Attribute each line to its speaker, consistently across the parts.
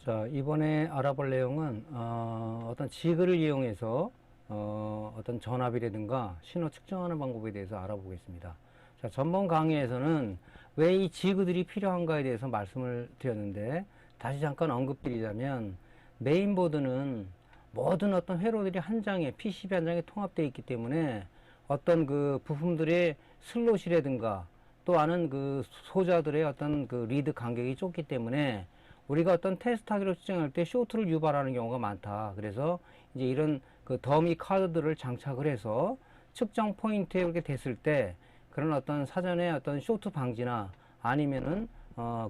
Speaker 1: 자, 이번에 알아볼 내용은 어떤 지그를 이용해서 어떤 전압이라든가 신호 측정하는 방법에 대해서 알아보겠습니다. 자, 전번 강의에서는 왜 이 지그들이 필요한가에 대해서 말씀을 드렸는데, 다시 잠깐 언급드리자면 메인보드는 모든 어떤 회로들이 한 장에 PCB 한 장에 통합되어 있기 때문에 어떤 그 부품들의 슬롯이라든가 또 하는 그 소자들의 어떤 그 리드 간격이 좁기 때문에 우리가 어떤 테스트하기로 측정할 때 쇼트를 유발하는 경우가 많다. 그래서 이제 이런 그 더미 카드들을 장착을 해서 측정 포인트에 이렇게 됐을 때 그런 어떤 사전에 어떤 쇼트 방지나 아니면은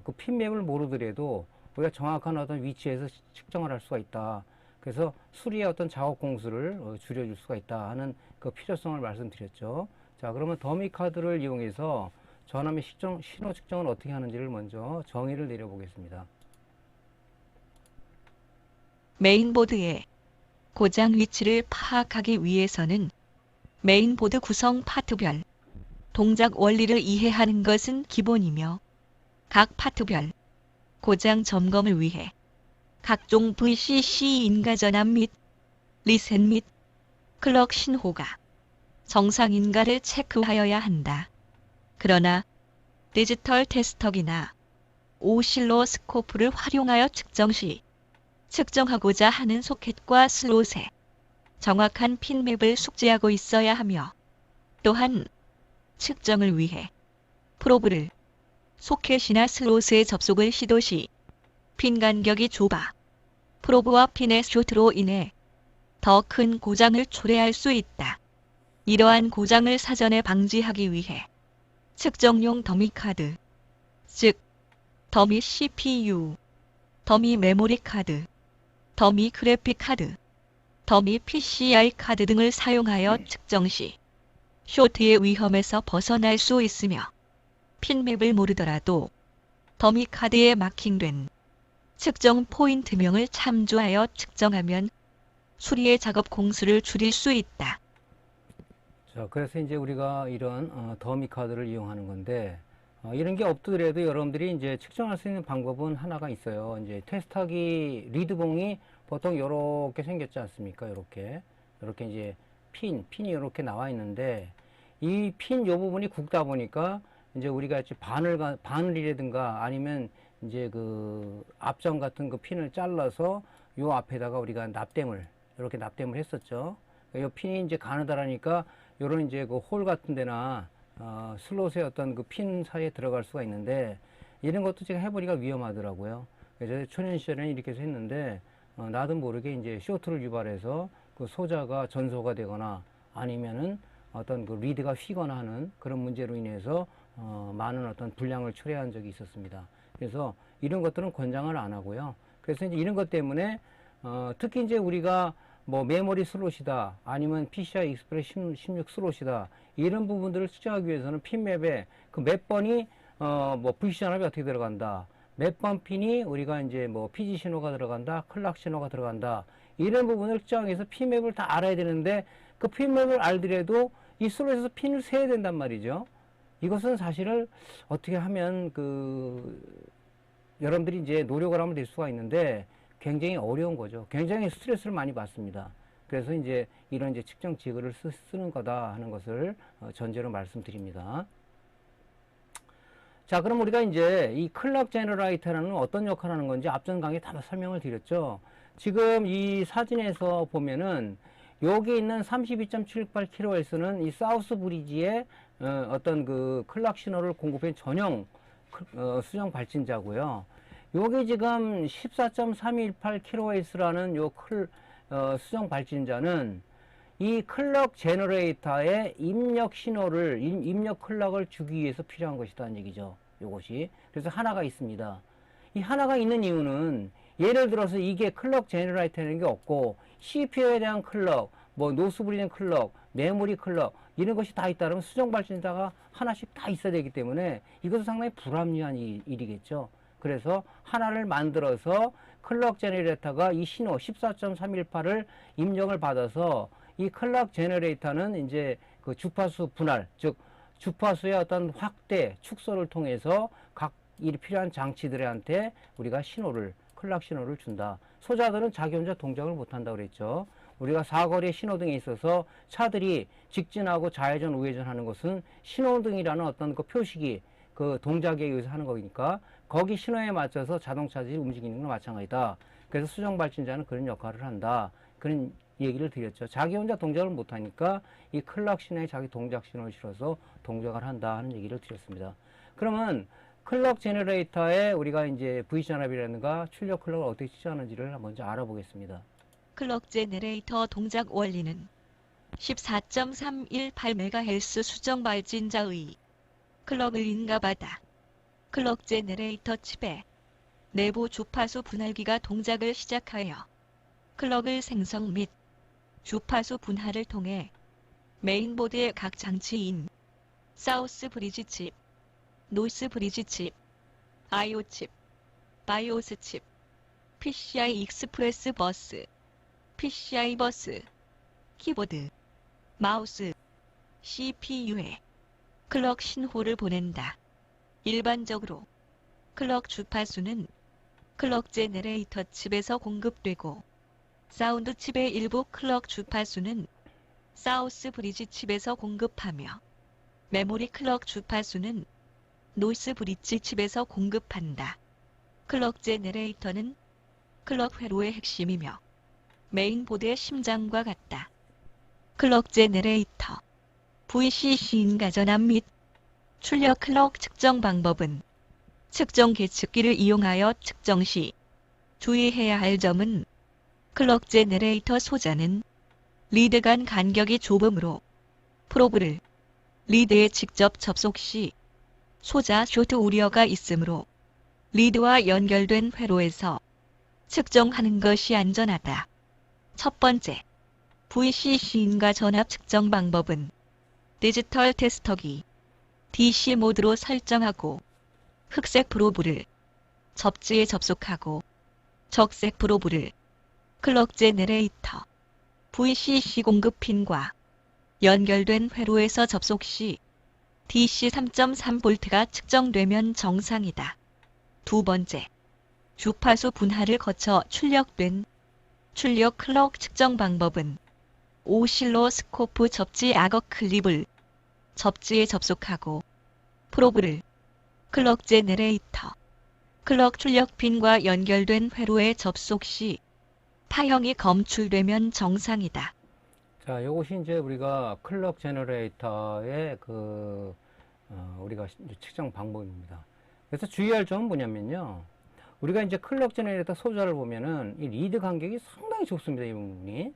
Speaker 1: 그 핀맵을 모르더라도 우리가 정확한 어떤 위치에서 측정을 할 수가 있다. 그래서 수리의 어떤 작업 공수를 줄여줄 수가 있다 하는 그 필요성을 말씀드렸죠. 자, 그러면 더미 카드를 이용해서 전압의 신호 측정을 어떻게 하는지를 먼저 정의를 내려보겠습니다.
Speaker 2: 메인보드의 고장 위치를 파악하기 위해서는 메인보드 구성 파트별 동작 원리를 이해하는 것은 기본이며, 각 파트별 고장 점검을 위해 각종 VCC 인가전압 및 리셋 및 클럭 신호가 정상인가를 체크하여야 한다. 그러나 디지털 테스터기나 오실로스코프를 활용하여 측정 시 측정하고자 하는 소켓과 슬롯에 정확한 핀맵을 숙지하고 있어야 하며, 또한 측정을 위해 프로브를 소켓이나 슬롯에 접속을 시도 시 핀 간격이 좁아 프로브와 핀의 쇼트로 인해 더 큰 고장을 초래할 수 있다. 이러한 고장을 사전에 방지하기 위해 측정용 더미 카드, 즉 더미 CPU, 더미 메모리 카드, 더미 그래픽 카드, 더미 PCI 카드 등을 사용하여 측정 시 쇼트의 위험에서 벗어날 수 있으며, 핀맵을 모르더라도 더미 카드에 마킹된 측정 포인트명을 참조하여 측정하면 수리의 작업 공수를 줄일 수 있다.
Speaker 1: 자, 그래서 이제 우리가 이런 더미 카드를 이용하는 건데, 이런 게 없더라도 여러분들이 이제 측정할 수 있는 방법은 하나가 있어요. 이제 테스트하기 리드봉이 보통 이렇게 생겼지 않습니까? 이렇게 이제 핀이 이렇게 나와 있는데, 이 핀 요 부분이 굵다 보니까 이제 우리가 바늘이라든가 아니면 이제 그 앞전 같은 그 핀을 잘라서 요 앞에다가 우리가 이렇게 납땜을 했었죠. 이 핀이 이제 가느다라니까 요런 이제 그 홀 같은 데나 슬롯의 어떤 그 핀 사이에 들어갈 수가 있는데, 이런 것도 제가 해보니까 위험하더라고요. 그래서 초년 시절에는 이렇게 해서 했는데, 나도 모르게 이제 쇼트를 유발해서 그 소자가 전소가 되거나 아니면은 어떤 그 리드가 휘거나 하는 그런 문제로 인해서 많은 어떤 불량을 초래한 적이 있었습니다. 그래서 이런 것들은 권장을 안 하고요. 그래서 이제 이런 것 때문에 특히 이제 우리가 뭐 메모리 슬롯이다 아니면 PCI 익스프레스 16 슬롯이다 이런 부분들을 측정하기 위해서는 핀맵에 그 몇 번이 뭐 VC 전압이 어떻게 들어간다, 몇 번 핀이 우리가 이제 뭐 PG 신호가 들어간다, 클락 신호가 들어간다, 이런 부분을 측정해서 핀맵을 다 알아야 되는데, 그 핀맵을 알더라도 이 슬롯에서 핀을 세야 된단 말이죠. 이것은 사실을 어떻게 하면 여러분들이 이제 노력을 하면 될 수가 있는데 굉장히 어려운 거죠. 굉장히 스트레스를 많이 받습니다. 그래서 이제 이런 이제 측정 지그를 쓰는 거다 하는 것을 전제로 말씀드립니다. 자, 그럼 우리가 이제 이 클럭 제너레이터라는 어떤 역할을 하는 건지 앞전 강의에 다 설명을 드렸죠. 지금 이 사진에서 보면은 여기 있는 32.78kHz는 이 사우스 브리지의 어떤 그 클락 신호를 공급한 전용 수정 발진자고요. 요게 지금 14.318kHz라는 요 수정 발진자는 이 클럭 제너레이터의 입력 신호를, 입력 클럭을 주기 위해서 필요한 것이다는 얘기죠. 요것이. 그래서 하나가 있습니다. 이 하나가 있는 이유는 예를 들어서 이게 클럭 제너레이터라는 게 없고 CPU에 대한 클럭, 뭐 노스브리는 클럭, 메모리 클럭 이런 것이 다 있다면 수정 발진자가 하나씩 다 있어야 되기 때문에 이것은 상당히 불합리한 일이겠죠. 그래서 하나를 만들어서 클럭 제너레이터가 이 신호 14.318을 입력을 받아서 이 클럭 제너레이터는 이제 그 주파수 분할, 즉 주파수의 어떤 확대, 축소를 통해서 각 이 필요한 장치들한테 우리가 신호를 클락 신호를 준다. 소자들은 자기 혼자 동작을 못한다 그랬죠. 우리가 사거리에 신호등에 있어서 차들이 직진하고 좌회전 우회전 하는 것은 신호등이라는 어떤 그 표식이 그 동작에 의해서 하는 거니까 거기 신호에 맞춰서 자동차들이 움직이는 건 마찬가지다. 그래서 수정 발진자는 그런 역할을 한다. 그런 얘기를 드렸죠. 자기 혼자 동작을 못하니까 이 클락 신호에 자기 동작 신호를 실어서 동작을 한다 하는 얘기를 드렸습니다. 그러면 클럭 제너레이터에 우리가 이제 V전압이라든가 출력 클럭을 어떻게 측정하는지를 먼저 알아보겠습니다.
Speaker 2: 클럭 제너레이터 동작 원리는 14.318MHz 수정 발진자의 클럭을 인가받아 클럭 제너레이터 칩에 내부 주파수 분할기가 동작을 시작하여 클럭을 생성 및 주파수 분할을 통해 메인보드의 각 장치인 사우스 브리지 칩, 노스 브리지 칩, IO 칩, 바이오스 칩, PCI 익스프레스 버스, PCI 버스, 키보드, 마우스, CPU에 클럭 신호를 보낸다. 일반적으로 클럭 주파수는 클럭 제너레이터 칩에서 공급되고 사운드 칩의 일부 클럭 주파수는 사우스 브리지 칩에서 공급하며 메모리 클럭 주파수는 노스 브리지 칩에서 공급한다. 클럭 제너레이터는 클럭 회로의 핵심이며 메인보드의 심장과 같다. 클럭 제너레이터 VCC 인가전압 및 출력 클럭 측정 방법은 측정 계측기를 이용하여 측정 시 주의해야 할 점은 클럭 제너레이터 소자는 리드 간 간격이 좁으므로 프로브를 리드에 직접 접속 시 소자 쇼트 우려가 있으므로 리드와 연결된 회로에서 측정하는 것이 안전하다. 첫 번째, VCC 인가 전압 측정 방법은 디지털 테스터기 DC 모드로 설정하고 흑색 프로브를 접지에 접속하고 적색 프로브를 클럭 제너레이터 VCC 공급 핀과 연결된 회로에서 접속 시 DC 3.3V가 측정되면 정상이다. 두 번째, 주파수 분할을 거쳐 출력된 출력 클럭 측정 방법은 오실로스코프 접지 악어 클립을 접지에 접속하고 프로브를 클럭 제너레이터 클럭 출력 핀과 연결된 회로에 접속 시 파형이 검출되면 정상이다.
Speaker 1: 자, 요것이 이제 우리가 클럭 제너레이터의 우리가 이제 측정 방법입니다. 그래서 주의할 점은 뭐냐면요. 우리가 이제 클럭 제너레이터 소자를 보면은 이 리드 간격이 상당히 좁습니다. 이 부분이.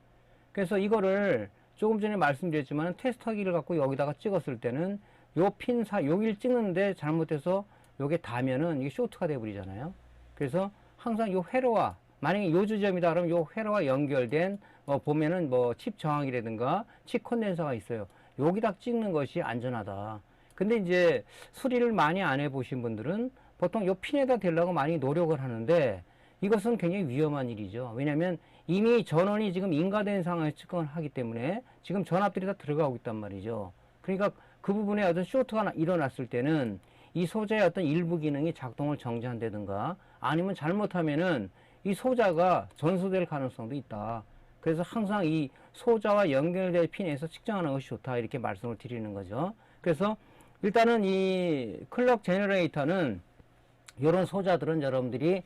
Speaker 1: 그래서 이거를 조금 전에 말씀드렸지만 테스터기를 갖고 여기다가 찍었을 때는 요 핀 여기를 찍는데 잘못해서 요게 닿으면은 이게 쇼트가 돼버리잖아요. 그래서 항상 요 회로와 만약에 요 지점이다 그러면 요 회로와 연결된 보면은 뭐 칩 저항이라든가 칩 컨덴서가 있어요. 여기다 찍는 것이 안전하다. 근데 이제 수리를 많이 안 해보신 분들은 보통 요 핀에다 대려고 많이 노력을 하는데 이것은 굉장히 위험한 일이죠. 왜냐하면 이미 전원이 지금 인가된 상황에서 측정을 하기 때문에 지금 전압들이 다 들어가고 있단 말이죠. 그러니까 그 부분에 어떤 쇼트가 일어났을 때는 이 소자의 어떤 일부 기능이 작동을 정지한다든가 아니면 잘못하면은 이 소자가 전소될 가능성도 있다. 그래서 항상 이 소자와 연결된 핀에서 측정하는 것이 좋다. 이렇게 말씀을 드리는 거죠. 그래서 일단은 이 클럭 제너레이터는 이런 소자들은 여러분들이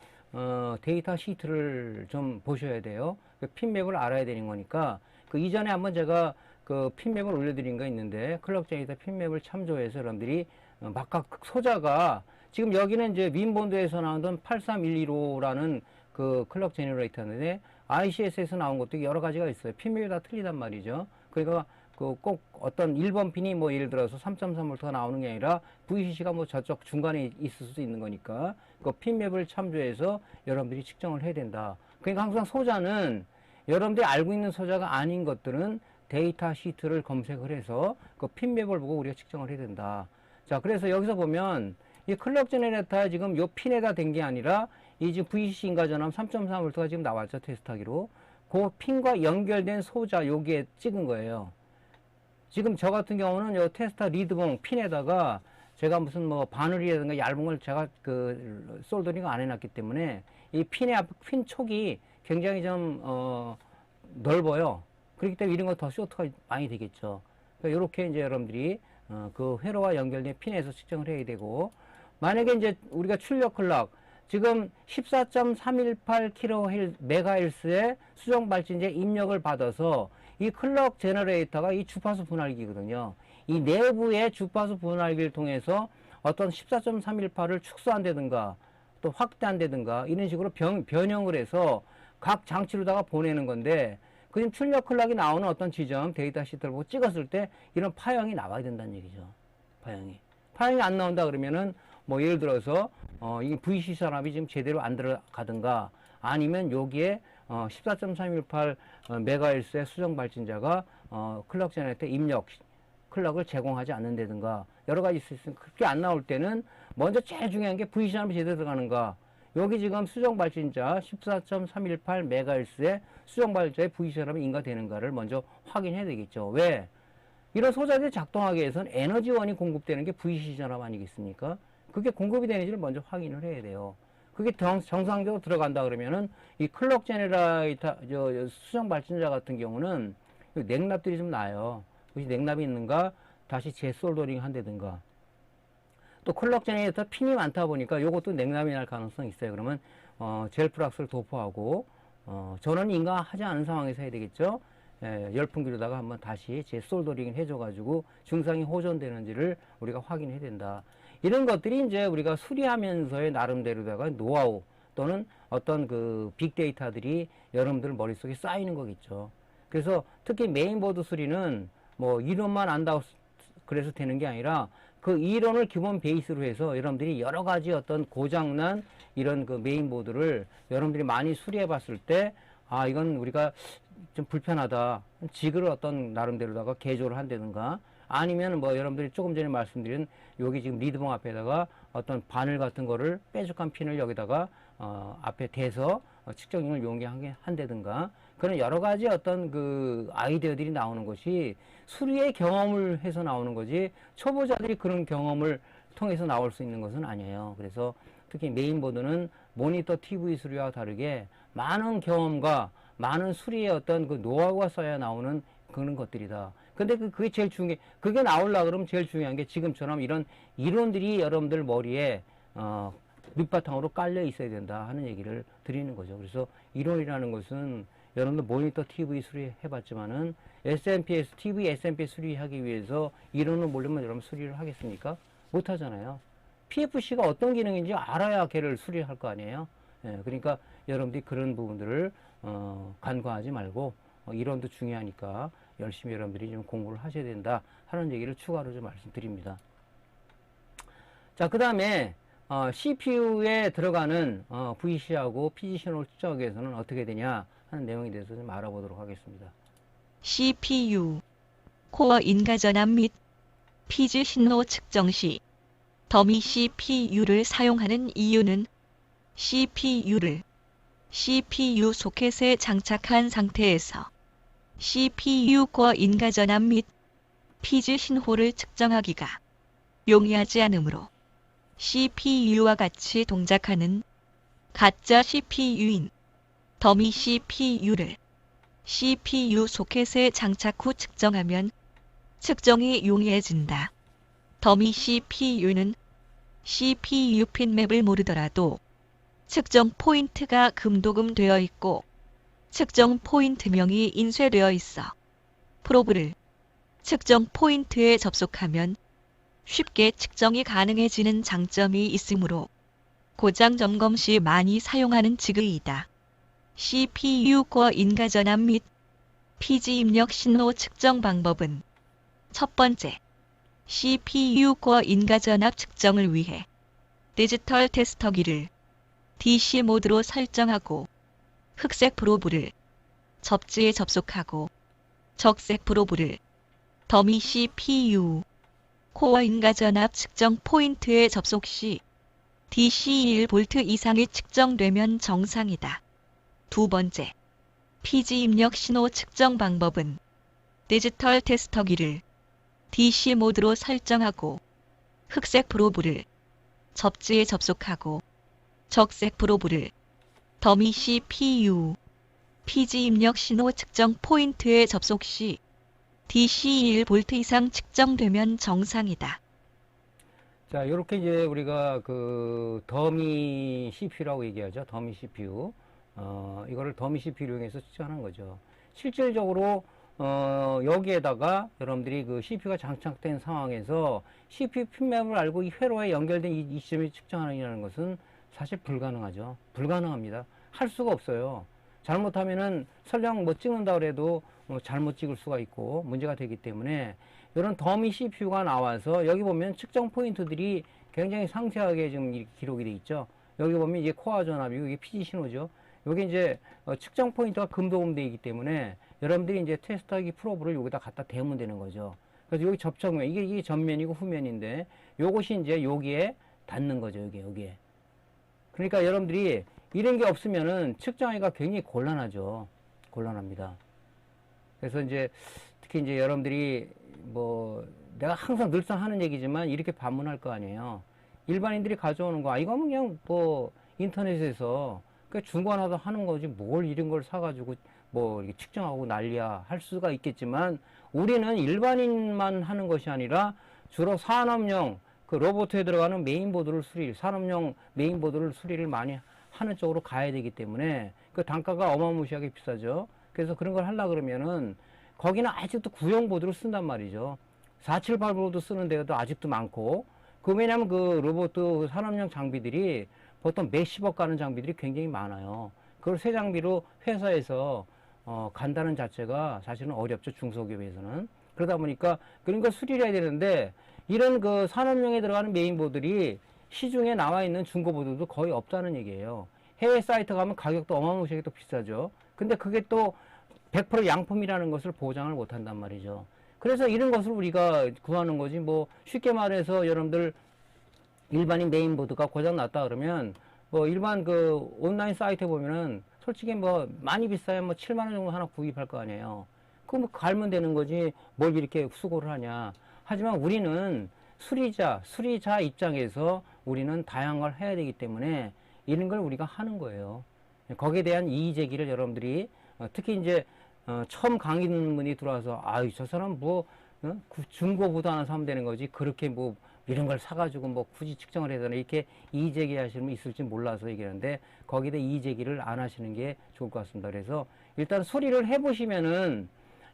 Speaker 1: 데이터 시트를 좀 보셔야 돼요. 그 핀맵을 알아야 되는 거니까 그 이전에 한번 제가 그 핀맵을 올려드린 거 있는데 클럭 제너레이터 핀맵을 참조해서 여러분들이 각각 소자가 지금 여기는 이제 윈본드에서 나오던 83115라는 그 클럭 제너레이터인데 ICS에서 나온 것도 여러 가지가 있어요. 핀맵이 다 틀리단 말이죠. 그러니까 그 꼭 어떤 1번 핀이 뭐 예를 들어서 3.3V가 나오는 게 아니라 VCC가 뭐 저쪽 중간에 있을 수도 있는 거니까 그 핀맵을 참조해서 여러분들이 측정을 해야 된다. 그러니까 항상 소자는 여러분들이 알고 있는 소자가 아닌 것들은 데이터 시트를 검색을 해서 그 핀맵을 보고 우리가 측정을 해야 된다. 자, 그래서 여기서 보면 이 클럭 제너레이터 지금 요 핀에다 된 게 아니라 이 지금 VCC 인가전압 3.3V가 지금 나왔죠. 테스트하기로. 그 핀과 연결된 소자 여기에 찍은 거예요. 지금 저 같은 경우는 요 테스터 리드봉 핀에다가 제가 무슨 뭐 바늘이라든가 얇은 걸 제가 그 솔더링 안 해놨기 때문에 이 핀 촉이 굉장히 좀 넓어요. 그렇기 때문에 이런 거 더 쇼트가 많이 되겠죠. 그러니까 이렇게 이제 여러분들이 그 회로와 연결된 핀에서 측정을 해야 되고, 만약에 이제 우리가 출력 클락 지금 14.318kHz의 수정 발진제 입력을 받아서 이 클럭 제너레이터가 이 주파수 분할기거든요. 이 내부의 주파수 분할기를 통해서 어떤 14.318을 축소한다든가 또 확대한다든가 이런 식으로 변형을 해서 각 장치로다가 보내는 건데, 그 출력 클락이 나오는 어떤 지점 데이터 시트를 보고 찍었을 때 이런 파형이 나와야 된다는 얘기죠. 파형이 안 나온다 그러면은 뭐 예를 들어서 이 VC 산압이 지금 제대로 안 들어가든가, 아니면 여기에 14.318 메가헬스의 수정 발진자가 클럭 제너레이터 입력 클럭을 제공하지 않는다든가 여러 가지 있을 수 있으니까, 그렇게 안 나올 때는 먼저 제일 중요한 게 VC 산압이 제대로 들어가는가. 여기 지금 수정 발진자 14.318 메가헬스의 수정 발진자의 VC 산압이 인가되는가를 먼저 확인해야 되겠죠. 왜? 이런 소자들이 작동하기 위해서는 에너지원이 공급되는 게 VC 산압 아니겠습니까? 그게 공급이 되는지를 먼저 확인을 해야 돼요. 그게 정상적으로 들어간다 그러면은 이 클럭 제너레이터 수정 발진자 같은 경우는 냉납들이 좀 나요. 혹시 냉납이 있는가 다시 재솔더링 한다든가, 또 클럭 제너레이터 핀이 많다 보니까 요것도 냉납이 날 가능성이 있어요. 그러면 젤 프락스를 도포하고 전원 인가하지 않은 상황에서 해야 되겠죠. 열풍기로다가 한번 다시 재솔더링을 해줘가지고 증상이 호전되는지를 우리가 확인해야 된다. 이런 것들이 이제 우리가 수리하면서의 나름대로다가 노하우 또는 어떤 그 빅데이터들이 여러분들 머릿속에 쌓이는 거겠죠. 그래서 특히 메인보드 수리는 뭐 이론만 안다고 그래서 되는 게 아니라 그 이론을 기본 베이스로 해서 여러분들이 여러 가지 어떤 고장난 이런 그 메인보드를 여러분들이 많이 수리해 봤을 때, 아, 이건 우리가 좀 불편하다. 지그를 어떤 나름대로다가 개조를 한다든가, 아니면 뭐 여러분들이 조금 전에 말씀드린 여기 지금 리드봉 앞에다가 어떤 바늘 같은 거를 뾰족한 핀을 여기다가 앞에 대서 측정용을 용해한다든가, 그런 여러 가지 어떤 그 아이디어들이 나오는 것이 수리의 경험을 해서 나오는 거지 초보자들이 그런 경험을 통해서 나올 수 있는 것은 아니에요. 그래서 특히 메인보드는 모니터 TV 수리와 다르게 많은 경험과 많은 수리의 어떤 그 노하우가 써야 나오는 그런 것들이다. 근데 그게 제일 그게 나오려고 그러면 제일 중요한 게 지금처럼 이런 이론들이 여러분들 머리에 밑바탕으로 깔려 있어야 된다 하는 얘기를 드리는 거죠. 그래서 이론이라는 것은 여러분들 모니터 TV 수리해봤지만은 TV SMP 수리하기 위해서 이론을 모르면 여러분 수리를 하겠습니까? 못하잖아요. PFC가 어떤 기능인지 알아야 걔를 수리할 거 아니에요. 그러니까 여러분들이 그런 부분들을 간과하지 말고 이론도 중요하니까 열심히 여러분들이 좀 공부를 하셔야 된다 하는 얘기를 추가로 좀 말씀드립니다. 자, 그 다음에 CPU에 들어가는 VC하고 PD 신호를 측정하기 위해서는 어떻게 되냐 하는 내용에 대해서 좀 알아보도록 하겠습니다.
Speaker 2: CPU, 코어 인가전압 및 피지 신호 측정 시 더미 CPU를 사용하는 이유는 CPU를 CPU 소켓에 장착한 상태에서 CPU 코어 인가전압 및 피지 신호를 측정하기가 용이하지 않으므로 CPU와 같이 동작하는 가짜 CPU인 더미 CPU를 CPU 소켓에 장착 후 측정하면 측정이 용이해진다. 더미 CPU는 CPU 핀맵을 모르더라도 측정 포인트가 금도금 되어 있고 측정 포인트명이 인쇄되어 있어 프로브를 측정 포인트에 접속하면 쉽게 측정이 가능해지는 장점이 있으므로 고장 점검 시 많이 사용하는 지그이다. CPU 코어 인가전압 및 피지 입력 신호 측정 방법은 첫 번째, CPU 코어 인가전압 측정을 위해 디지털 테스터기를 DC 모드로 설정하고 흑색 프로브를 접지에 접속하고 적색 프로브를 더미 CPU 코어 인가전압 측정 포인트에 접속 시 DC 1V 이상이 측정되면 정상이다. 두 번째, 피지 입력 신호 측정 방법은 디지털 테스터기를 DC 모드로 설정하고 흑색 프로브를 접지에 접속하고 적색 프로브를 더미 CPU 피지 입력 신호 측정 포인트에 접속 시 DC 1V 이상 측정되면 정상이다.
Speaker 1: 자, 이렇게 이제 우리가 그 더미 CPU라고 얘기하죠. 더미 CPU. 이거를 더미 CPU를 이용해서 측정하는 거죠. 실질적으로 여기에다가 여러분들이 그 CPU가 장착된 상황에서 CPU 핀맵을 알고 이 회로에 연결된 이 시점을 측정하느냐는 것은 사실 불가능하죠. 불가능합니다. 할 수가 없어요. 잘못하면은 설령 뭐 찍는다 그래도 잘못 찍을 수가 있고 문제가 되기 때문에 이런 더미 CPU가 나와서 여기 보면 측정 포인트들이 굉장히 상세하게 지금 이렇게 기록이 돼 있죠. 여기 보면 이게 코어 전압이고 이게 피지 신호죠. 여기 이제 측정 포인트가 금도금 되어 있기 때문에 여러분들이 이제 테스터기 프로브를 여기다 갖다 대면 되는 거죠. 그래서 여기 접촉면 이게 전면이고 후면인데 요것이 이제 여기에 닿는 거죠. 여기에. 그러니까 여러분들이 이런 게 없으면은 측정하기가 굉장히 곤란하죠. 곤란합니다. 그래서 이제 특히 이제 여러분들이 뭐 내가 항상 늘상 하는 얘기지만 이렇게 반문할 거 아니에요. 일반인들이 가져오는 거, 이거 그냥 뭐 인터넷에서 그 중고나라도 하는 거지 뭘 이런 걸 사가지고 뭐 이렇게 측정하고 난리야 할 수가 있겠지만 우리는 일반인만 하는 것이 아니라 주로 산업용 그 로봇에 들어가는 메인보드를 산업용 메인보드를 수리를 많이 하는 쪽으로 가야 되기 때문에 그 단가가 어마무시하게 비싸죠. 그래서 그런 걸 하려 그러면은 거기는 아직도 구형 보드를 쓴단 말이죠. 478보드 쓰는 데도 아직도 많고 왜냐면 그 로봇 산업용 장비들이 보통 몇십억 가는 장비들이 굉장히 많아요. 그걸 새 장비로 회사에서 간다는 자체가 사실은 어렵죠. 중소기업에서는. 그러다 보니까 그런 걸 수리를 해야 되는데 이런 그 산업용에 들어가는 메인보드들이 시중에 나와 있는 중고보드도 거의 없다는 얘기예요. 해외 사이트 가면 가격도 어마무시하게 또 비싸죠. 근데 그게 또 100% 양품이라는 것을 보장을 못 한단 말이죠. 그래서 이런 것을 우리가 구하는 거지 뭐 쉽게 말해서 여러분들 일반인 메인보드가 고장 났다 그러면 뭐 일반 그 온라인 사이트에 보면은 솔직히 뭐 많이 비싸야 뭐 7만 원 정도 하나 구입할 거 아니에요. 그럼 뭐 갈면 되는 거지 뭘 이렇게 수고를 하냐. 하지만 우리는 수리자 입장에서 우리는 다양한 걸 해야 되기 때문에 이런 걸 우리가 하는 거예요. 거기에 대한 이의 제기를 여러분들이 특히 이제 처음 강의 듣는 분이 들어와서 아유 저 사람 뭐 중고보드 하나 사면 되는 거지 그렇게 뭐 이런 걸 사가지고 뭐 굳이 측정을 해야 되나 이렇게 이의 제기하시는 분 있을지 몰라서 얘기하는데 거기에 대해 이의 제기를 안 하시는 게 좋을 것 같습니다. 그래서 일단 수리를 해보시면은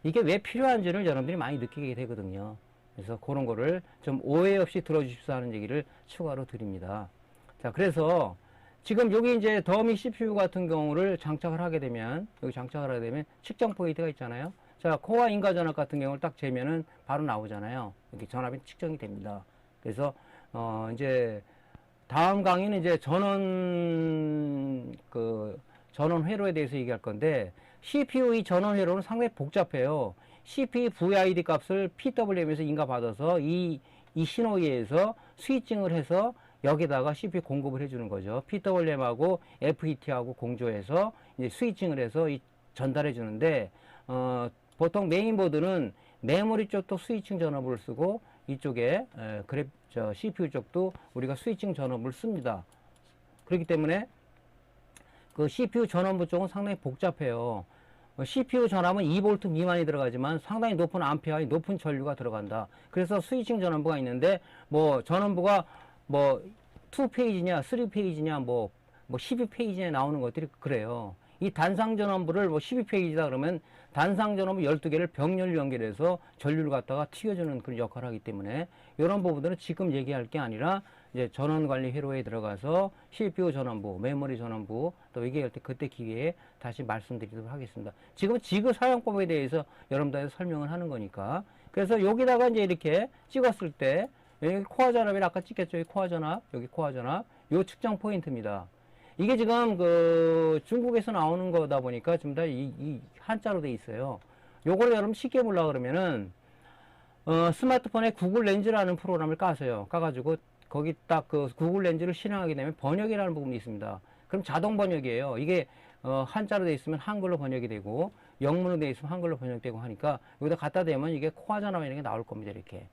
Speaker 1: 이게 왜 필요한지를 여러분들이 많이 느끼게 되거든요. 그래서 그런 거를 좀 오해 없이 들어주십사 하는 얘기를 추가로 드립니다. 자, 그래서 지금 여기 이제 더미 CPU 같은 경우를 장착을 하게 되면, 여기 장착을 하게 되면 측정 포인트가 있잖아요. 자, 코어 인가 전압 같은 경우를 딱 재면은 바로 나오잖아요. 이렇게 전압이 측정이 됩니다. 그래서, 이제 다음 강의는 이제 전원 회로에 대해서 얘기할 건데, CPU 이 전원 회로는 상당히 복잡해요. CPU VID 값을 PWM에서 인가받아서 이 신호에 의해서 스위칭을 해서 여기다가 CPU 공급을 해주는 거죠. PWM하고 FET하고 공조해서 이제 스위칭을 해서 전달해 주는데, 보통 메인보드는 메모리 쪽도 스위칭 전압을 쓰고 이쪽에 CPU 쪽도 우리가 스위칭 전압을 씁니다. 그렇기 때문에 그 CPU 전원부 쪽은 상당히 복잡해요. CPU 전압은 2V 미만이 들어가지만 상당히 높은 암페어의 높은 전류가 들어간다. 그래서 스위칭 전원부가 있는데 뭐 전원부가 뭐 2페이지냐 3페이지냐 뭐 12페이지에 나오는 것들이 그래요. 이 단상 전원부를 뭐 12페이지다 그러면 단상 전원부 12개를 병렬로 연결해서 전류를 갖다가 튀겨주는 그런 역할을 하기 때문에 이런 부분들은 지금 얘기할 게 아니라 이제 전원 관리 회로에 들어가서 CPU 전원부, 메모리 전원부 또 얘기할 때 그때 기회에 다시 말씀드리도록 하겠습니다. 지금 지그 사용법에 대해서 여러분들한테 설명을 하는 거니까. 그래서 여기다가 이제 이렇게 찍었을 때 여기 코어 전압이 아까 찍혔죠. 여기 코어 전압, 여기 코어 전압, 요 측정 포인트입니다. 이게 지금 그 중국에서 나오는 거다 보니까 좀 다 이 한자로 돼 있어요. 요걸 여러분 쉽게 보려고 그러면은 스마트폰에 구글 렌즈라는 프로그램을 까세요. 까가지고 거기 딱 그 구글 렌즈를 실행하게 되면 번역이라는 부분이 있습니다. 그럼 자동 번역이에요. 이게 한자로 돼 있으면 한글로 번역이 되고 영문으로 돼 있으면 한글로 번역되고 하니까 여기다 갖다 대면 이게 코어 전압이라는 게 나올 겁니다. 이렇게.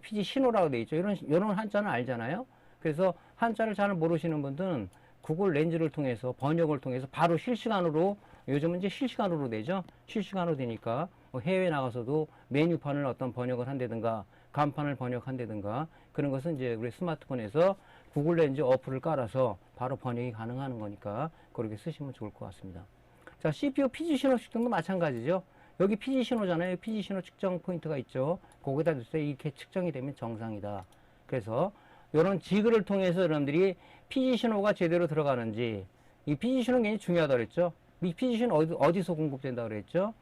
Speaker 1: PG 신호라고 돼 있죠. 이런 한자는 알잖아요. 그래서 한자를 잘 모르시는 분들은 구글 렌즈를 통해서 번역을 통해서 바로 실시간으로 요즘은 이제 실시간으로 되죠. 실시간으로 되니까 뭐 해외 나가서도 메뉴판을 어떤 번역을 한다든가 간판을 번역한다든가 그런 것은 이제 우리 스마트폰에서 구글 렌즈 어플을 깔아서 바로 번역이 가능한 거니까 그렇게 쓰시면 좋을 것 같습니다. 자, CPU PG 신호 측정도 마찬가지죠. 여기 PG 신호잖아요. PG 신호 측정 포인트가 있죠. 거기다 뒀어요. 이렇게 측정이 되면 정상이다. 그래서 이런 지그를 통해서 여러분들이 PG 신호가 제대로 들어가는지, 이 PG 신호는 굉장히 중요하다고 그랬죠. 이 PG 신호 어디서 공급된다고 그랬죠.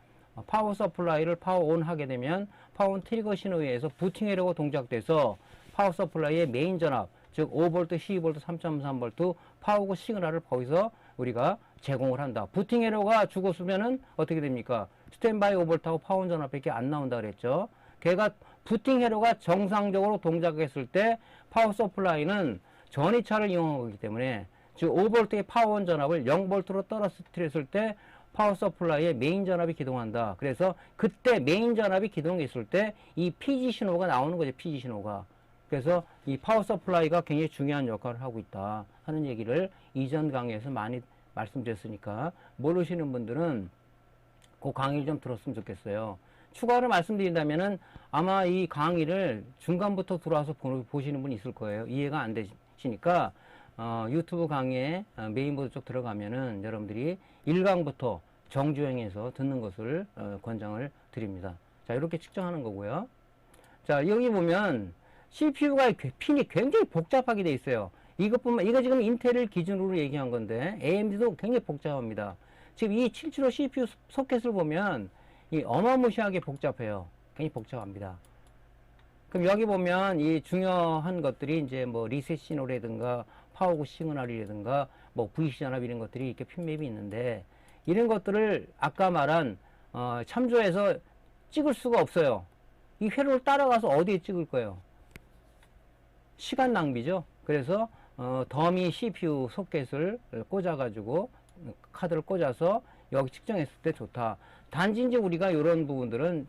Speaker 1: 파워 서플라이를 파워 온 하게 되면 파워 온 트리거 신호에 의해서 부팅 회로가 동작돼서 파워 서플라이의 메인 전압, 즉 5V, 12V, 3.3V 파워고 시그널을 거기서 우리가 제공을 한다. 부팅 회로가 죽었으면은 어떻게 됩니까? 스탠바이 5V하고 파워 온 전압밖에 안 나온다 그랬죠. 걔가 부팅 회로가 정상적으로 동작했을 때 파워 서플라이는 전이차를 이용하기 때문에 즉 5V의 파워 온 전압을 0V로 떨어뜨렸을 때 파워 서플라이의 메인 전압이 기동한다. 그래서 그때 메인 전압이 기동했을 때 이 PG 신호가 나오는 거죠. PG 신호가. 그래서 이 파워 서플라이가 굉장히 중요한 역할을 하고 있다 하는 얘기를 이전 강의에서 많이 말씀드렸으니까 모르시는 분들은 그 강의를 좀 들었으면 좋겠어요. 추가로 말씀드린다면은 아마 이 강의를 중간부터 들어와서 보시는 분이 있을 거예요. 이해가 안 되시니까 유튜브 강의에 메인보드 쪽 들어가면은 여러분들이 1강부터 정주행해서 듣는 것을 권장을 드립니다. 자, 이렇게 측정하는 거고요. 자, 여기 보면 CPU가 핀이 굉장히 복잡하게 돼 있어요. 이거 지금 인텔을 기준으로 얘기한 건데 AMD도 굉장히 복잡합니다. 지금 이 775 CPU 소켓을 보면 이 어마무시하게 복잡해요. 굉장히 복잡합니다. 그럼 여기 보면 이 중요한 것들이 이제 뭐 리셋 신호라든가 파워고 시그널이라든가 뭐 VC 전압 이런 것들이 이렇게 핀맵이 있는데 이런 것들을 아까 말한 참조해서 찍을 수가 없어요. 이 회로를 따라가서 어디에 찍을 거예요? 시간 낭비죠. 그래서 더미 CPU 소켓을 꽂아가지고 카드를 꽂아서 여기 측정했을 때 좋다. 단지 이제 우리가 이런 부분들은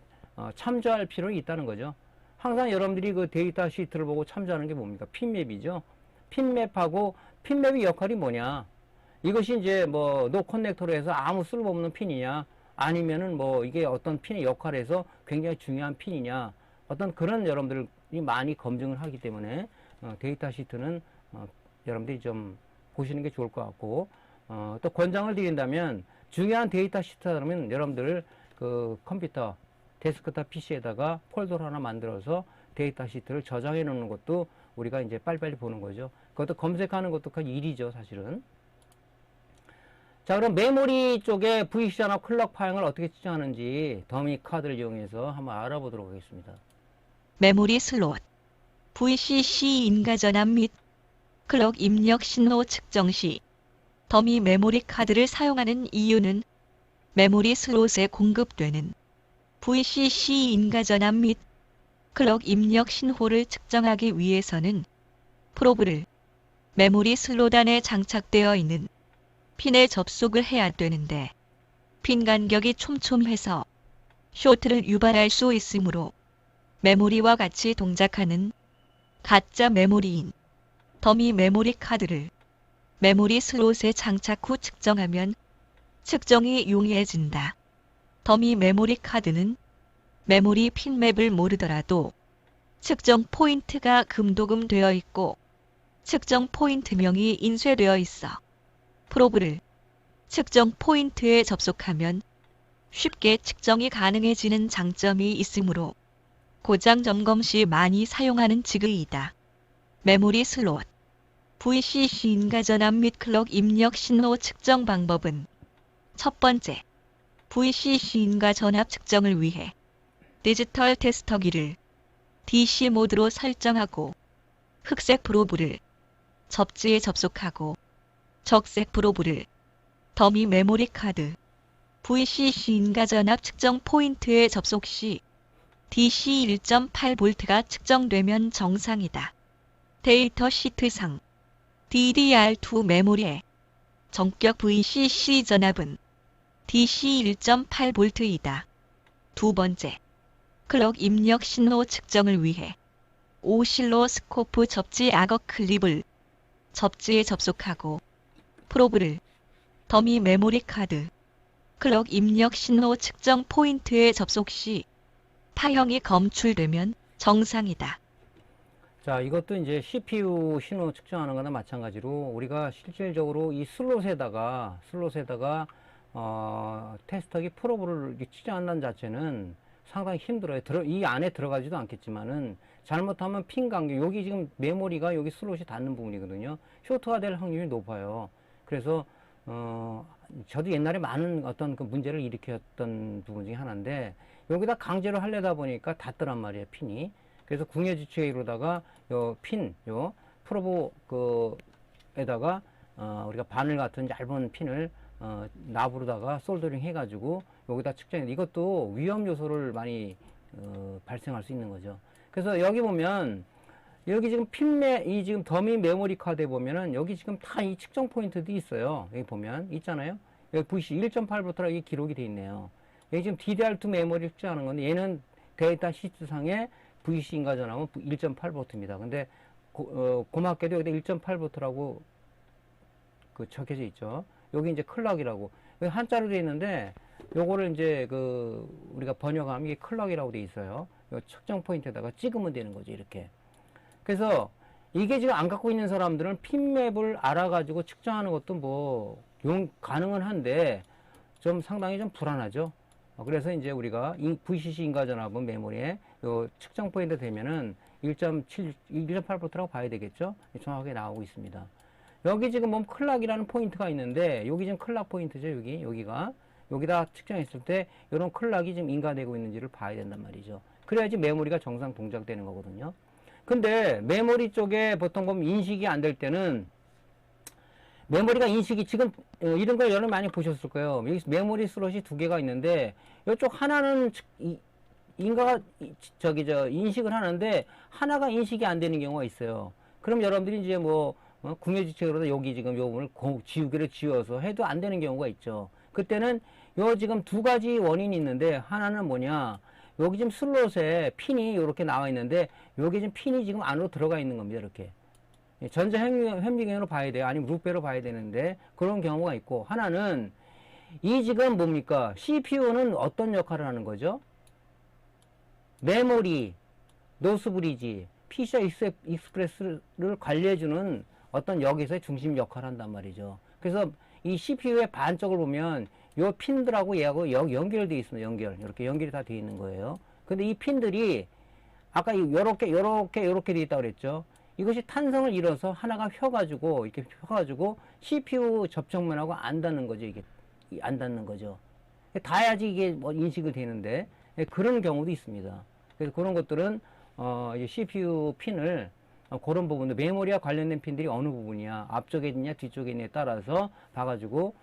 Speaker 1: 참조할 필요가 있다는 거죠. 항상 여러분들이 그 데이터 시트를 보고 참조하는 게 뭡니까? 핀맵이죠. 핀맵하고 핀맵의 역할이 뭐냐? 이것이 이제 뭐 노 커넥터로 해서 아무 쓸모없는 핀이냐? 아니면은 뭐 이게 어떤 핀의 역할에서 굉장히 중요한 핀이냐? 어떤 그런 여러분들이 많이 검증을 하기 때문에 데이터 시트는 여러분들이 좀 보시는 게 좋을 것 같고 또 권장을 드린다면 중요한 데이터 시트라면 여러분들 그 컴퓨터 데스크탑 PC에다가 폴더를 하나 만들어서 데이터 시트를 저장해 놓는 것도 우리가 이제 빨리빨리 보는 거죠. 그것도 검색하는 것도 그 일이죠, 사실은. 자, 그럼 메모리 쪽에 VC 전압 클럭 파형을 어떻게 측정하는지 더미 카드를 이용해서 한번 알아보도록 하겠습니다.
Speaker 2: 메모리 슬롯, VCC 인가 전압 및 클럭 입력 신호 측정 시 더미 메모리 카드를 사용하는 이유는 메모리 슬롯에 공급되는 VCC 인가 전압 및 클럭 입력 신호를 측정하기 위해서는 프로브를 메모리 슬롯 안에 장착되어 있는 핀에 접속을 해야 되는데 핀 간격이 촘촘해서 쇼트를 유발할 수 있으므로 메모리와 같이 동작하는 가짜 메모리인 더미 메모리 카드를 메모리 슬롯에 장착 후 측정하면 측정이 용이해진다. 더미 메모리 카드는 메모리 핀맵을 모르더라도 측정 포인트가 금도금 되어 있고 측정 포인트명이 인쇄되어 있어 프로브를 측정 포인트에 접속하면 쉽게 측정이 가능해지는 장점이 있으므로 고장 점검 시 많이 사용하는 지그이다. 메모리 슬롯, VCC 인가 전압 및 클럭 입력 신호 측정 방법은 첫 번째, VCC 인가 전압 측정을 위해 디지털 테스터기를 DC 모드로 설정하고 흑색 프로브를 접지에 접속하고 적색 프로브를 더미 메모리 카드 VCC 인가 전압 측정 포인트에 접속 시 DC 1.8V가 측정되면 정상이다. 데이터 시트상 DDR2 메모리의 정격 VCC 전압은 DC 1.8V이다. 두 번째, 클럭 입력 신호 측정을 위해 오실로스코프 접지 악어 클립을 접지에 접속하고 프로브를 더미 메모리 카드 클럭 입력 신호 측정 포인트에 접속 시 파형이 검출되면 정상이다.
Speaker 1: 자, 이것도 이제 CPU 신호 측정하는 거나 마찬가지로 우리가 실질적으로 이 슬롯에다가 테스터기 프로브를 측정한다는 자체는 상당히 힘들어요. 이 안에 들어가지도 않겠지만은 잘못하면 핀 간격, 여기 지금 메모리가 여기 슬롯이 닿는 부분이거든요. 쇼트가 될 확률이 높아요. 그래서 저도 옛날에 많은 어떤 그 문제를 일으켰던 부분 중에 하나인데, 여기다 강제로 하려다 보니까 닿더란 말이에요, 핀이. 그래서 궁예지추기로다가 요 프로브 에다가 우리가 바늘 같은 얇은 핀을 납으로다가 솔더링 해가지고 여기다 측정해. 이것도 위험 요소를 많이 발생할 수 있는 거죠. 그래서 여기 보면 여기 지금 이 지금 더미 메모리 카드에 보면은 여기 지금 다 이 측정 포인트도 있어요. 여기 보면 있잖아요. 여기 VC 1.8V라고 이게 기록이 돼 있네요. 여기 지금 DDR2 메모리 측정하는 건데 얘는 데이터 시트상에 VC 인가전하면 1.8V입니다. 근데 고맙게도 여기다 1.8V라고 적혀져 있죠. 여기 이제 클럭이라고 여기 한자로 되어 있는데 요거를 이제 우리가 번역하면 이게 클럭이라고 되어 있어요. 요 측정 포인트에다가 찍으면 되는 거죠, 이렇게. 그래서 이게 지금 안 갖고 있는 사람들은 핀맵을 알아가지고 측정하는 것도 뭐 가능은 한데 좀 상당히 좀 불안하죠. 그래서 이제 우리가 VCC 인가전압은 메모리에 요 측정 포인트 되면은 1.8V라고 봐야 되겠죠. 정확하게 나오고 있습니다. 여기 지금 보면 클락이라는 포인트가 있는데 여기 지금 클락 포인트죠. 여기다 측정했을 때 이런 클락이 지금 인가되고 있는지를 봐야 된단 말이죠. 그래야지 메모리가 정상 동작되는 거거든요. 근데 메모리 쪽에 보통 보면 인식이 안 될 때는 메모리가 인식이 지금 이런 걸 여러분 많이 보셨을 거예요. 여기 메모리 슬롯이 두 개가 있는데 이쪽 하나는 인식을 하는데 하나가 인식이 안 되는 경우가 있어요. 그럼 여러분들이 이제 궁예지책으로 여기 지금 요 부분을 지우개를 지워서 해도 안 되는 경우가 있죠. 그때는 요 지금 두 가지 원인이 있는데 하나는 뭐냐, 여기 지금 슬롯에 핀이 이렇게 나와 있는데 여기 지금 핀이 지금 안으로 들어가 있는 겁니다. 이렇게 전자 현미경으로 봐야 돼요. 아니면 룩배로 봐야 되는데 그런 경우가 있고, 하나는 이 지금 뭡니까, CPU는 어떤 역할을 하는 거죠? 메모리, 노스브리지, PCI 익스프레스를 관리해주는 어떤 여기서의 중심 역할을 한단 말이죠. 그래서 이 CPU의 반쪽을 보면 요 핀들하고 얘하고 연결되어 있습니다. 이렇게 연결이 다 되어 있는 거예요. 근데 이 핀들이 아까 요렇게 되어 있다고 그랬죠. 이것이 탄성을 잃어서 하나가 이렇게 펴가지고 CPU 접촉면하고 안 닿는 거죠. 이게 안 닿는 거죠. 닿아야지 이게 인식이 되는데 그런 경우도 있습니다. 그래서 그런 것들은 CPU 핀을 그런 부분도 메모리와 관련된 핀들이 어느 부분이야, 앞쪽에 있냐 뒤쪽에 있냐에 따라서 봐가지고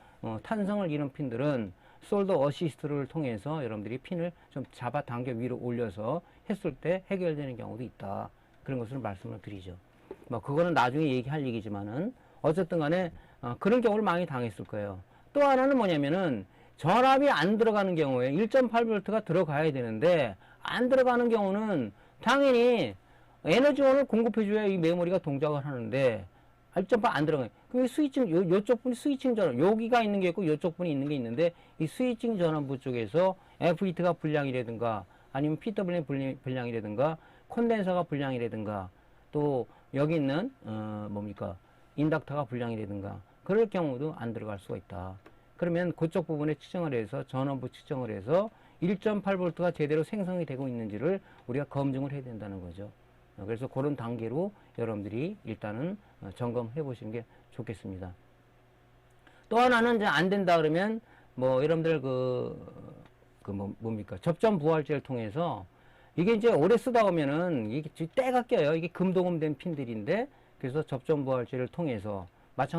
Speaker 1: 탄성을 잃은 핀들은 솔더 어시스트를 통해서 여러분들이 핀을 좀 잡아 당겨 위로 올려서 했을 때 해결되는 경우도 있다. 그런 것을 말씀을 드리죠. 그거는 나중에 얘기할 얘기지만은 어쨌든 간에 그런 경우를 많이 당했을 거예요. 또 하나는 뭐냐면은 전압이 안 들어가는 경우에 1.8V가 들어가야 되는데 안 들어가는 경우는 당연히 에너지원을 공급해줘야 이 메모리가 동작을 하는데 1.8 안 들어가요. 그 스위칭, 요쪽 분이 스위칭 전원, 여기가 있는 게 있고 요쪽 분이 있는 게 있는데 이 스위칭 전원부 쪽에서 FET가 불량이라든가 아니면 PWM 불량이라든가 콘덴서가 불량이라든가 또 여기 있는 인덕터가 불량이라든가 그럴 경우도 안 들어갈 수가 있다. 그러면 그쪽 부분에 측정을 해서 전원부 측정을 해서 1.8V가 제대로 생성이 되고 있는지를 우리가 검증을 해야 된다는 거죠. 그래서 그런 단계로 여러분들이 일단은 점검해 보시는 게 좋겠습니다. 또 하나는 이제 안 된다 그러면 여러분들 접점 부활제를 통해서 이게 이제 오래 쓰다 보면은 이게 때가 껴요. 이게 금도금된 핀들인데 그래서 접점 부활제를 통해서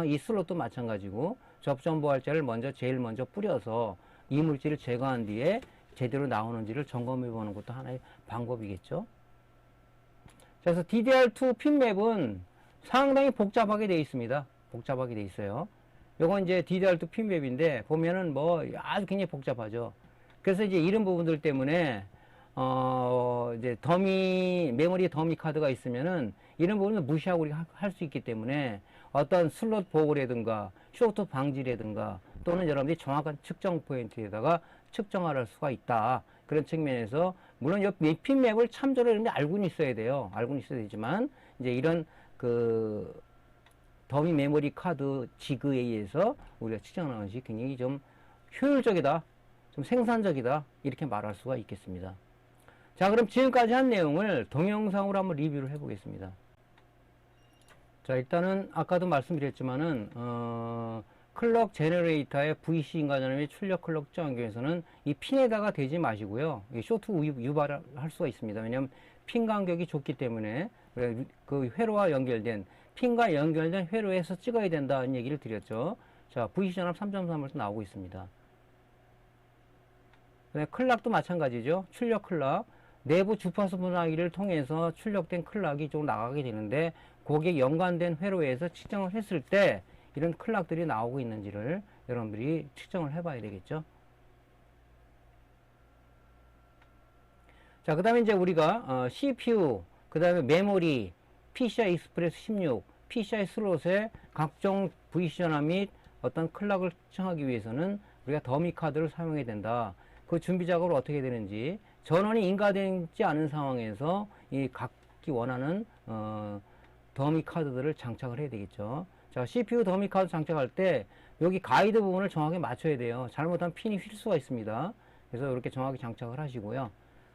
Speaker 1: 이 슬롯도 마찬가지고 접점 부활제를 제일 먼저 뿌려서 이물질을 제거한 뒤에 제대로 나오는지를 점검해 보는 것도 하나의 방법이겠죠. 그래서 DDR2 핀맵은 상당히 복잡하게 되어 있습니다. 복잡하게 되어 있어요. 요건 이제 DDR2 핀맵인데 보면은 아주 굉장히 복잡하죠. 그래서 이제 이런 부분들 때문에 이제 메모리 더미 카드가 있으면은 이런 부분은 무시하고 우리가 할 수 있기 때문에 어떤 슬롯 보호라든가 쇼트 방지라든가 또는 여러분들이 정확한 측정 포인트에다가 측정할 수가 있다. 그런 측면에서 물론 이 핀맵을 참조를 여러분들이 알고는 있어야 돼요. 알고는 있어야 되지만 이제 이런 그 더미 메모리 카드 지그에 의해서 우리가 측정하는 것이 굉장히 좀 효율적이다, 좀 생산적이다 이렇게 말할 수가 있겠습니다. 자, 그럼 지금까지 한 내용을 동영상으로 한번 리뷰를 해보겠습니다. 자, 일단은 아까도 말씀드렸지만은 클럭 제너레이터의 VC 인가전압 및 출력 클럭 측정 환경에서는 이 핀에다가 대지 마시고요. 쇼트 유발을 할 수가 있습니다. 왜냐하면 핀 간격이 좁기 때문에 그 회로와 연결된 핀과 연결된 회로에서 찍어야 된다는 얘기를 드렸죠. 자, VC 전압 3.3V 나오고 있습니다. 클락도 마찬가지죠. 출력 클락. 내부 주파수 분화기를 통해서 출력된 클락이 좀 나가게 되는데 거기에 연관된 회로에서 측정을 했을 때 이런 클락들이 나오고 있는지를 여러분들이 측정을 해봐야 되겠죠. 자, 그 다음에 이제 우리가 CPU, 그 다음에 메모리, PCI 익스프레스 16, PCI 슬롯의 각종 VC 전압 및 어떤 클락을 측정하기 위해서는 우리가 더미 카드를 사용해야 된다. 그 준비 작업을 어떻게 되는지, 전원이 인가되지 않은 상황에서 이 각기 원하는 더미 카드들을 장착을 해야 되겠죠. 자, CPU 더미 카드 장착할 때 여기 가이드 부분을 정확히 맞춰야 돼요. 잘못하면 핀이 휠 수가 있습니다. 그래서 이렇게 정확히 장착을 하시고요.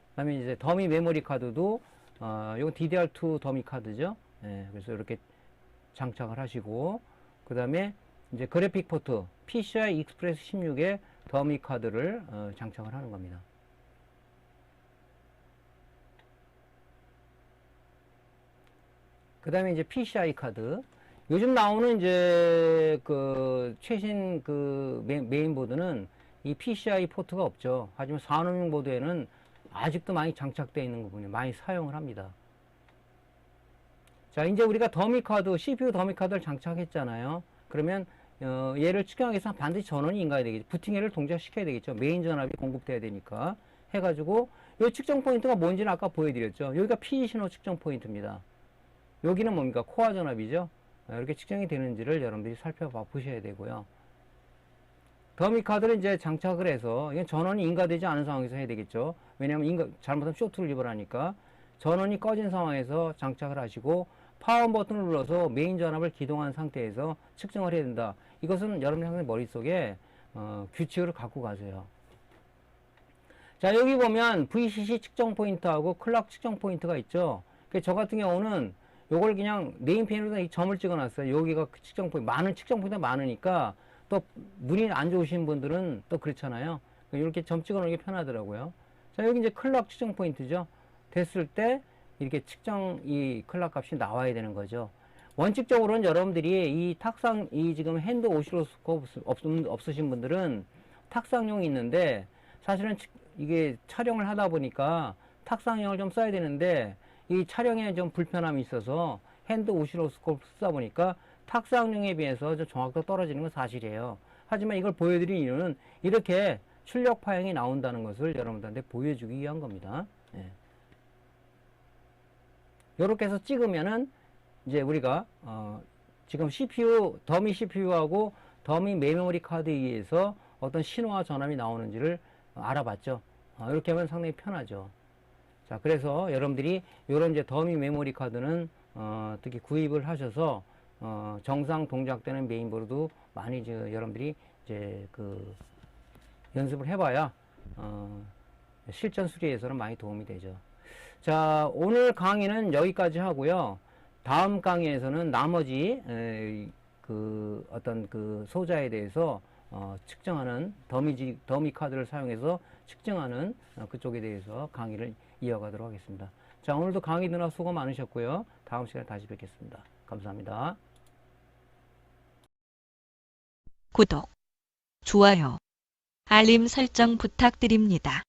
Speaker 1: 그 다음에 이제 더미 메모리 카드도 이건 DDR2 더미 카드죠. 예, 그래서 이렇게 장착을 하시고, 그 다음에 이제 그래픽 포트 PCI 익스프레스 16에 더미 카드를 장착을 하는 겁니다. 그 다음에 이제 PCI 카드. 요즘 나오는 이제 그 최신 그 메인보드는 이 PCI 포트가 없죠. 하지만 산업용 보드에는 아직도 많이 장착되어 있는 부분이 많이 사용을 합니다. 자, 이제 우리가 더미 카드, CPU 더미 카드를 장착했잖아요. 그러면 얘를 측정하기 위해서 반드시 전원이 인가해야 되겠죠. 부팅해를 동작시켜야 되겠죠. 메인 전압이 공급돼야 되니까 해가지고 이 측정 포인트가 뭔지는 아까 보여드렸죠. 여기가 P 신호 측정 포인트입니다. 여기는 뭡니까? 코어 전압이죠. 이렇게 측정이 되는지를 여러분들이 살펴봐 보셔야 되고요. 더미 카드를 이제 장착을 해서 이건 전원이 인가되지 않은 상황에서 해야 되겠죠. 왜냐하면 잘못하면 쇼트를 유발하니까 전원이 꺼진 상황에서 장착을 하시고 파워 버튼을 눌러서 메인 전압을 기동한 상태에서 측정을 해야 된다. 이것은 여러분의 항상 머릿속에 규칙을 갖고 가세요. 자, 여기 보면 VCC 측정 포인트하고 클락 측정 포인트가 있죠. 저 같은 경우는 요걸 그냥 네임펜으로 이 점을 찍어 놨어요. 여기가 측정 포인트, 측정 포인트가 많으니까 또 눈이 안 좋으신 분들은 또 그렇잖아요. 이렇게 점 찍어 놓는 게 편하더라고요. 자, 여기 이제 클락 측정 포인트죠. 됐을 때 이렇게 이 클락 값이 나와야 되는 거죠. 원칙적으로는 여러분들이 이 지금 핸드 오실로스코프 없으신 분들은 탁상용이 있는데, 사실은 이게 촬영을 하다 보니까 탁상용을 좀 써야 되는데 이 촬영에 좀 불편함이 있어서 핸드 오실로스코프 쓰다 보니까 탁상용에 비해서 좀 정확도가 떨어지는 건 사실이에요. 하지만 이걸 보여드린 이유는 이렇게 출력 파형이 나온다는 것을 여러분들한테 보여주기 위한 겁니다. 예. 이렇게 해서 찍으면은 이제 우리가 지금 CPU, 더미 CPU하고 더미 메모리 카드에 의해서 어떤 신호와 전압이 나오는지를 알아봤죠. 이렇게 하면 상당히 편하죠. 자, 그래서 여러분들이 이런 이제 더미 메모리 카드는 특히 구입을 하셔서 정상 동작되는 메인보드도 많이 여러분들이 이제 그 연습을 해봐야 실전 수리에서는 많이 도움이 되죠. 자, 오늘 강의는 여기까지 하고요. 다음 강의에서는 나머지 그 어떤 그 소자에 대해서 측정하는 더미 카드를 사용해서 측정하는 그쪽에 대해서 강의를 이어가도록 하겠습니다. 자, 오늘도 강의 듣느라 수고 많으셨고요. 다음 시간에 다시 뵙겠습니다. 감사합니다.
Speaker 2: 구독, 좋아요, 알림 설정 부탁드립니다.